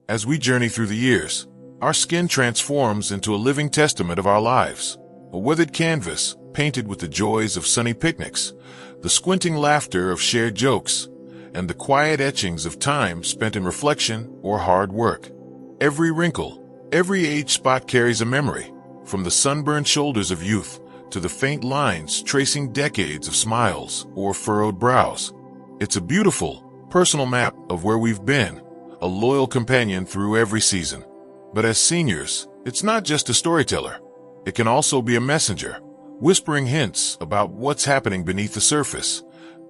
As we journey through the years, our skin transforms into a living testament of our lives, a weathered canvas painted with the joys of sunny picnics, the squinting laughter of shared jokes, and the quiet etchings of time spent in reflection or hard work. Every wrinkle, every age spot carries a memory, from the sunburned shoulders of youth to the faint lines tracing decades of smiles or furrowed brows. It's a beautiful, personal map of where we've been, a loyal companion through every season. But as seniors, it's not just a storyteller. It can also be a messenger, whispering hints about what's happening beneath the surface,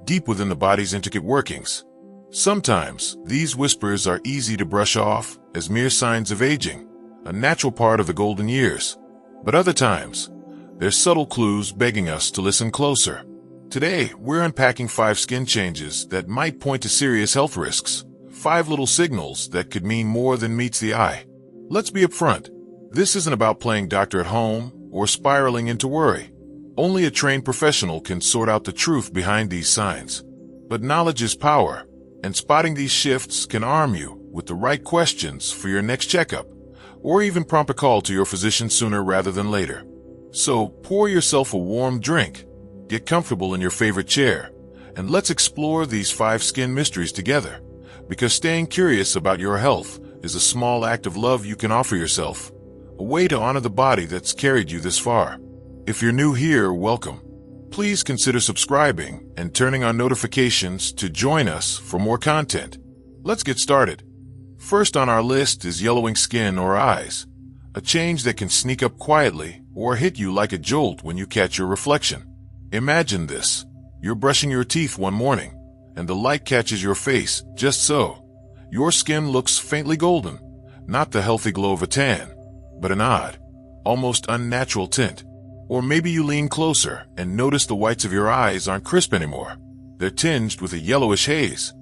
deep within the body's intricate workings. Sometimes, these whispers are easy to brush off as mere signs of aging, a natural part of the golden years. But other times, they're subtle clues begging us to listen closer. Today, we're unpacking 5 skin changes that might point to serious health risks, 5 little signals that could mean more than meets the eye. Let's be upfront. This isn't about playing doctor at home or spiraling into worry. Only a trained professional can sort out the truth behind these signs. But knowledge is power, and spotting these shifts can arm you with the right questions for your next checkup, or even prompt a call to your physician sooner rather than later. So pour yourself a warm drink, get comfortable in your favorite chair, and let's explore these 5 skin mysteries together, because staying curious about your health is a small act of love you can offer yourself, a way to honor the body that's carried you this far. If you're new here, welcome. Please consider subscribing and turning on notifications to join us for more content. Let's get started. First on our list is yellowing skin or eyes, a change that can sneak up quietly or hit you like a jolt when you catch your reflection. Imagine this. You're brushing your teeth one morning, and the light catches your face just so. Your skin looks faintly golden, not the healthy glow of a tan, but an odd, almost unnatural tint. Or maybe you lean closer and notice the whites of your eyes aren't crisp anymore. They're tinged with a yellowish haze,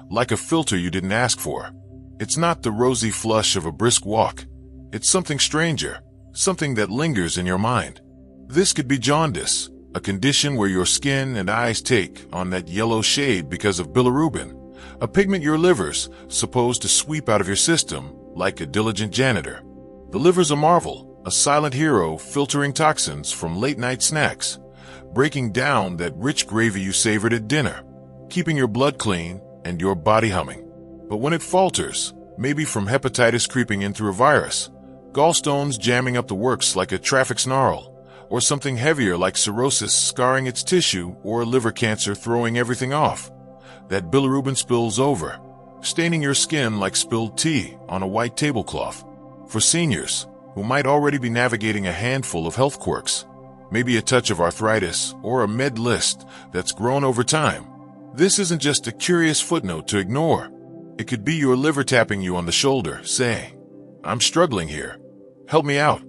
like a filter you didn't ask for. It's not the rosy flush of a brisk walk. It's something stranger, something that lingers in your mind. This could be jaundice, a condition where your skin and eyes take on that yellow shade because of bilirubin, a pigment your liver's supposed to sweep out of your system like a diligent janitor. The liver's a marvel, a silent hero filtering toxins from late-night snacks, breaking down that rich gravy you savored at dinner, keeping your blood clean and your body humming. But when it falters, maybe from hepatitis creeping in through a virus, gallstones jamming up the works like a traffic snarl, or something heavier like cirrhosis scarring its tissue, or liver cancer throwing everything off, that bilirubin spills over, staining your skin like spilled tea on a white tablecloth. For seniors, who might already be navigating a handful of health quirks, maybe a touch of arthritis or a med list that's grown over time, this isn't just a curious footnote to ignore. It could be your liver tapping you on the shoulder, saying, "I'm struggling here. Help me out."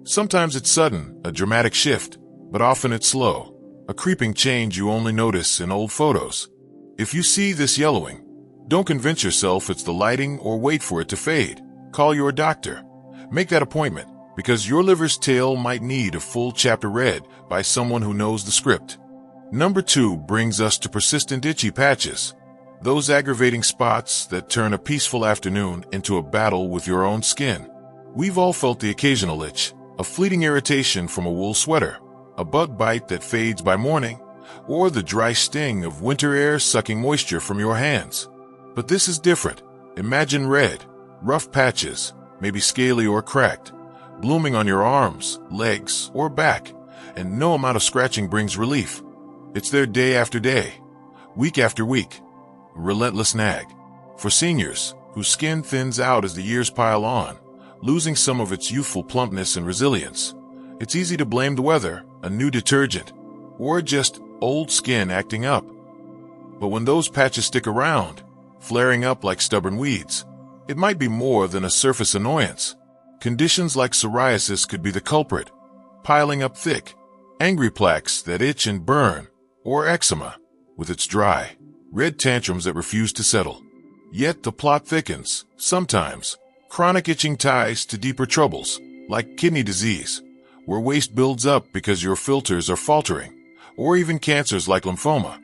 Sometimes it's sudden, a dramatic shift, but often it's slow, a creeping change you only notice in old photos. If you see this yellowing, don't convince yourself it's the lighting or wait for it to fade. Call your doctor. Make that appointment, because your liver's tale might need a full chapter read by someone who knows the script. Number 2 brings us to persistent itchy patches, those aggravating spots that turn a peaceful afternoon into a battle with your own skin. We've all felt the occasional itch, a fleeting irritation from a wool sweater, a bug bite that fades by morning, or the dry sting of winter air sucking moisture from your hands. But this is different. Imagine red, rough patches, maybe scaly or cracked, blooming on your arms, legs, or back, and no amount of scratching brings relief. It's there day after day, week after week, a relentless nag. For seniors, whose skin thins out as the years pile on, losing some of its youthful plumpness and resilience, it's easy to blame the weather, a new detergent, or just old skin acting up. But when those patches stick around, flaring up like stubborn weeds, it might be more than a surface annoyance. Conditions like psoriasis could be the culprit, piling up thick, angry plaques that itch and burn, or eczema, with its dry, red tantrums that refuse to settle. Yet the plot thickens. Sometimes, chronic itching ties to deeper troubles, like kidney disease, where waste builds up because your filters are faltering, or even cancers like lymphoma,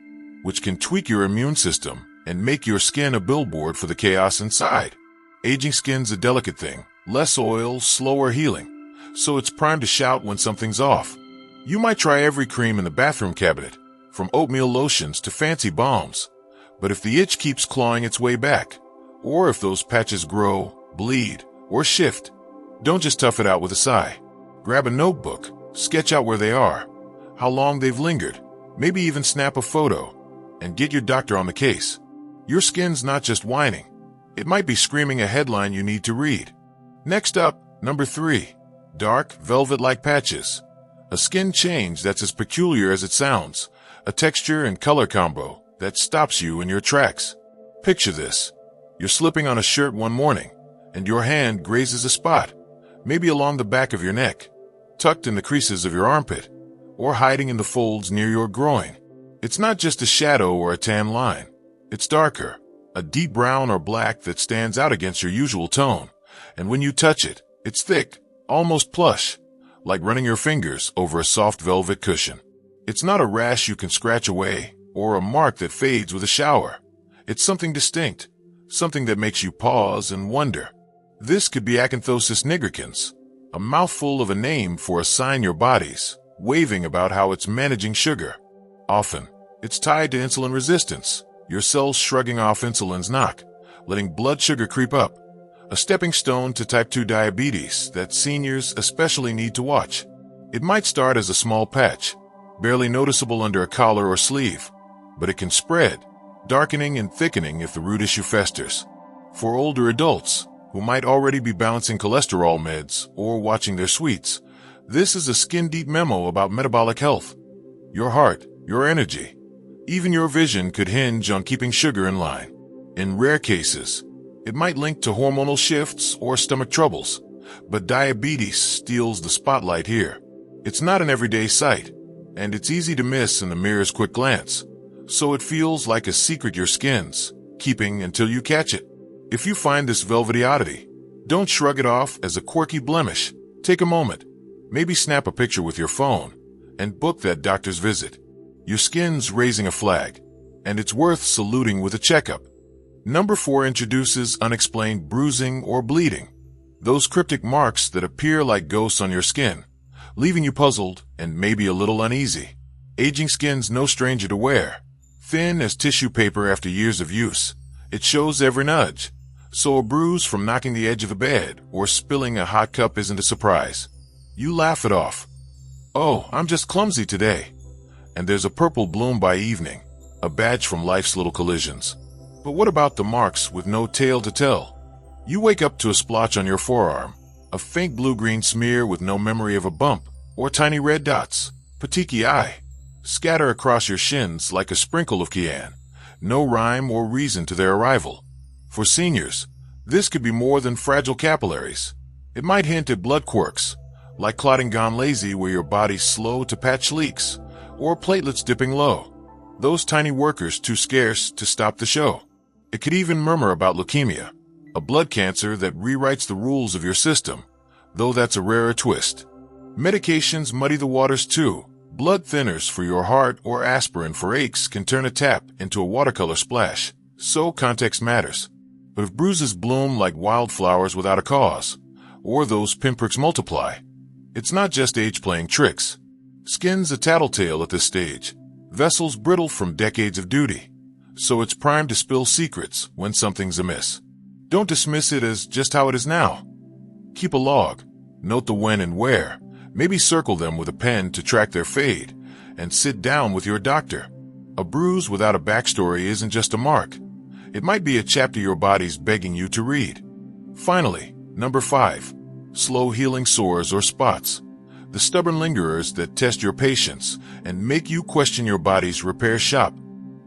which can tweak your immune system and make your skin a billboard for the chaos inside. Aging skin's a delicate thing, less oil, slower healing, so it's primed to shout when something's off. You might try every cream in the bathroom cabinet, from oatmeal lotions to fancy balms, but if the itch keeps clawing its way back, or if those patches grow, bleed, or shift, don't just tough it out with a sigh. Grab a notebook, sketch out where they are, how long they've lingered, maybe even snap a photo, and get your doctor on the case. Your skin's not just whining. It might be screaming a headline you need to read. Next up, number 3. Dark, velvet-like patches. A skin change that's as peculiar as it sounds. A texture and color combo that stops you in your tracks. Picture this. You're slipping on a shirt one morning, and your hand grazes a spot, maybe along the back of your neck, tucked in the creases of your armpit, or hiding in the folds near your groin. It's not just a shadow or a tan line. It's darker, a deep brown or black that stands out against your usual tone. And when you touch it, it's thick, almost plush, like running your fingers over a soft velvet cushion. It's not a rash you can scratch away or a mark that fades with a shower. It's something distinct, something that makes you pause and wonder. This could be acanthosis nigricans, a mouthful of a name for a sign your body's waving about how it's managing sugar. Often, it's tied to insulin resistance, your cells shrugging off insulin's knock, letting blood sugar creep up, a stepping stone to type 2 diabetes that seniors especially need to watch. It might start as a small patch, barely noticeable under a collar or sleeve, but it can spread, darkening and thickening if the root issue festers. For older adults, who might already be balancing cholesterol meds or watching their sweets, this is a skin-deep memo about metabolic health. Your heart, your energy, even your vision could hinge on keeping sugar in line. In rare cases, it might link to hormonal shifts or stomach troubles, but diabetes steals the spotlight here. It's not an everyday sight, and it's easy to miss in the mirror's quick glance, so it feels like a secret your skin's keeping until you catch it. If you find this velvety oddity, don't shrug it off as a quirky blemish. Take a moment, maybe snap a picture with your phone, and book that doctor's visit. Your skin's raising a flag, and it's worth saluting with a checkup. Number 4 introduces unexplained bruising or bleeding. Those cryptic marks that appear like ghosts on your skin, leaving you puzzled and maybe a little uneasy. Aging skin's no stranger to wear. Thin as tissue paper after years of use, it shows every nudge. So a bruise from knocking the edge of the bed or spilling a hot cup isn't a surprise. You laugh it off. Oh, I'm just clumsy today. And there's a purple bloom by evening, a badge from life's little collisions. But what about the marks with no tale to tell? You wake up to a splotch on your forearm, a faint blue-green smear with no memory of a bump, or tiny red dots, petechiae, scatter across your shins like a sprinkle of cayenne. No rhyme or reason to their arrival. For seniors, this could be more than fragile capillaries. It might hint at blood quirks, like clotting gone lazy where your body's slow to patch leaks, or platelets dipping low. Those tiny workers too scarce to stop the show. It could even murmur about leukemia, a blood cancer that rewrites the rules of your system, though that's a rarer twist. Medications muddy the waters too. Blood thinners for your heart or aspirin for aches can turn a tap into a watercolor splash, so context matters. But if bruises bloom like wildflowers without a cause, or those pinpricks multiply, it's not just age playing tricks. Skin's a tattletale at this stage, vessels brittle from decades of duty, so it's primed to spill secrets when something's amiss. Don't dismiss it as just how it is now. Keep a log, note the when and where, maybe circle them with a pen to track their fade, and sit down with your doctor. A bruise without a backstory isn't just a mark. It might be a chapter your body's begging you to read. Finally, number 5. Slow healing sores or spots. The stubborn lingerers that test your patience and make you question your body's repair shop.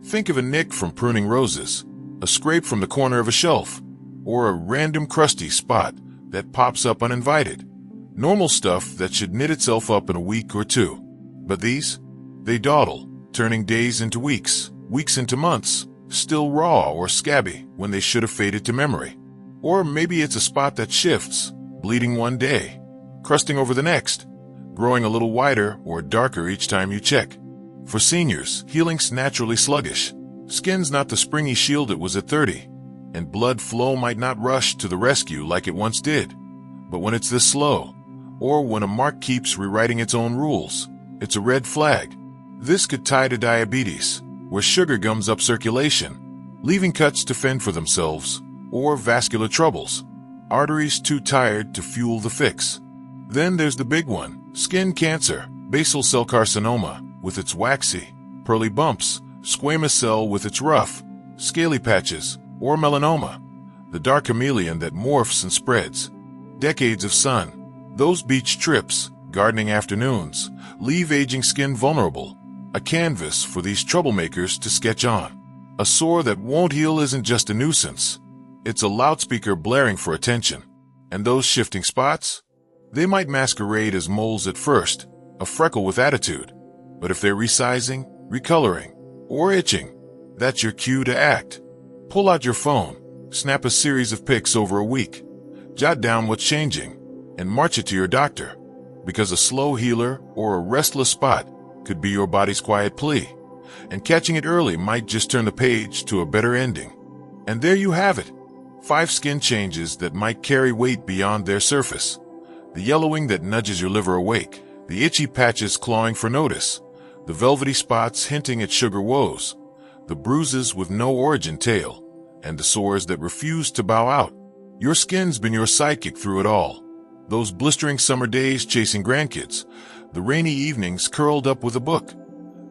Think of a nick from pruning roses, a scrape from the corner of a shelf, or a random crusty spot that pops up uninvited. Normal stuff that should knit itself up in a week or two. But these? They dawdle, turning days into weeks, weeks into months, still raw or scabby when they should have faded to memory. Or maybe it's a spot that shifts, bleeding one day, crusting over the next, growing a little wider or darker each time you check. For seniors, healing's naturally sluggish. Skin's not the springy shield it was at 30. and blood flow might not rush to the rescue like it once did. But when it's this slow, or when a mark keeps rewriting its own rules, it's a red flag. This could tie to diabetes, where sugar gums up circulation, leaving cuts to fend for themselves, or vascular troubles, arteries too tired to fuel the fix. Then there's the big one, skin cancer, basal cell carcinoma, with its waxy, pearly bumps, squamous cell with its rough, scaly patches, or melanoma, the dark chameleon that morphs and spreads. Decades of sun, those beach trips, gardening afternoons, leave aging skin vulnerable, a canvas for these troublemakers to sketch on. A sore that won't heal isn't just a nuisance. It's a loudspeaker blaring for attention. And those shifting spots? They might masquerade as moles at first, a freckle with attitude. But if they're resizing, recoloring, or itching, that's your cue to act. Pull out your phone, snap a series of pics over a week, jot down what's changing, and march it to your doctor. Because a slow healer or a restless spot could be your body's quiet plea. And catching it early might just turn the page to a better ending. And there you have it. 5 skin changes that might carry weight beyond their surface. The yellowing that nudges your liver awake, the itchy patches clawing for notice, the velvety spots hinting at sugar woes, the bruises with no origin tale, and the sores that refuse to bow out. Your skin's been your sidekick through it all. Those blistering summer days chasing grandkids, the rainy evenings curled up with a book,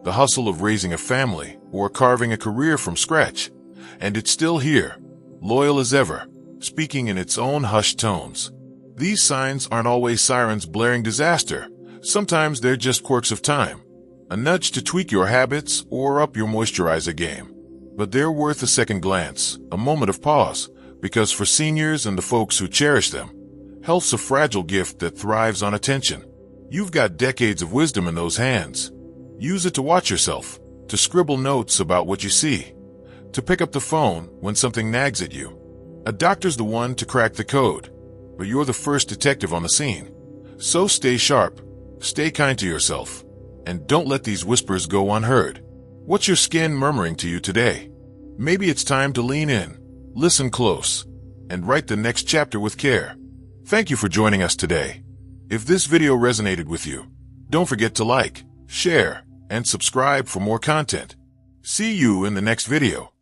the hustle of raising a family or carving a career from scratch. And it's still here, loyal as ever, speaking in its own hushed tones. These signs aren't always sirens blaring disaster. Sometimes they're just quirks of time, a nudge to tweak your habits or up your moisturizer game. But they're worth a second glance, a moment of pause, because for seniors and the folks who cherish them, health's a fragile gift that thrives on attention. You've got decades of wisdom in those hands. Use it to watch yourself, to scribble notes about what you see, to pick up the phone when something nags at you. A doctor's the one to crack the code, but you're the first detective on the scene. So stay sharp, stay kind to yourself, and don't let these whispers go unheard. What's your skin murmuring to you today? Maybe it's time to lean in, listen close, and write the next chapter with care. Thank you for joining us today. If this video resonated with you, don't forget to like, share, and subscribe for more content. See you in the next video.